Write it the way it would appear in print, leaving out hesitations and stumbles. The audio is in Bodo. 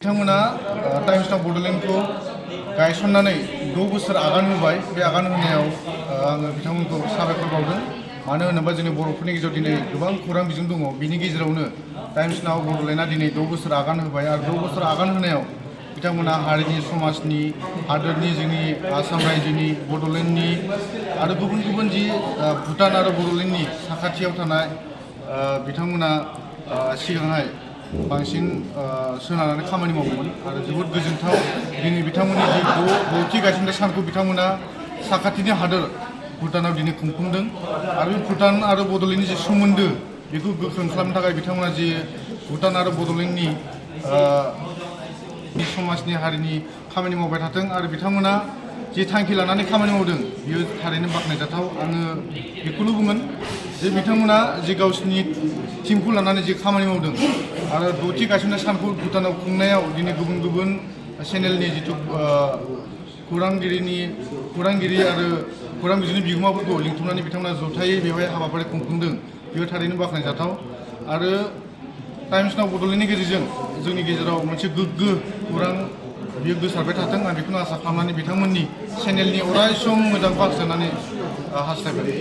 बिथांमोना टाइम्स नाउ बड'लेण्डखौ गायसननानै 6 बोसोर आगान होबाय। बे आगान होनायाव आङो बिथांमोनखौ साबायखर बावदों। मानो होनोबा जोंनि बर'फोरनि गेजेराव दिनै गोबां खौरां बिजों दङ। बिनि गेजेरावनो टाइम्स नाउ बड'लेण्डआ दिनै 6 बोसोर आगान होबाय आरो 6 बोसोर आगान होनायाव बिथांमोना हारिनि समाजनि हादोरनि जोंनि आसाम रायजोनि बड'लेण्डनि आरो गुबुन गुबुन जि भुटान आरो बड'लेण्डनि साखाथियाव थानाय बिथांमोना सिगांहाय बांसिन सोनारनानै खामानि मावोमोन आरो जोबोद गोजोनथाव दिनै बिथांमोननि जि द'थि गायसननाय सानखौ बिथांमोना साखाथिनि हादोर भुटानाव दिनै खुंफुंदों आरो बे भुटान आरो बड'लेण्डनि जि सोमोन्दो बेखौ गोख्रों खालामनो थाखाय बिथांमोना जि भुटान आरो बड'लेण्डनि समाजनि हारिनि खामानि मावबाय थाथों आरो बिथांमोना जे थांखि लानानै खामानि मावदों बियो थारैनो बाख्नायजाथाव। आङो बेखौनो बुंगोन जे बिथांमोना जे गावसिनि टीमखौ लानानै जे खामानि मावदों आरो 6थि गायसननाय सानखौ भुटानाव खुंनायाव दिनै गुबुन गुबुन चेनेलनि जिथु खौरांगिरि आरो खौरां बिजोंनि बिगोमाफोरखौ लिंथुमनानै बिथांमोना जथायै बेवहाय हाबाफारि खुंफुंदों बेयो थारैनो बाख्नायजाथाव। आरो टाइम्स नाउ बड'लेण्डनि गेजेरजों जोंनि गेजेराव मोनसे गोग्गो खौरां बियो गोसारबाय थाथों आं बेखौनो आसा खालामनानै बिथांमोननि चेनेलनि अराय सम मोजांखौ हास्थायनानै हास्थायबाय।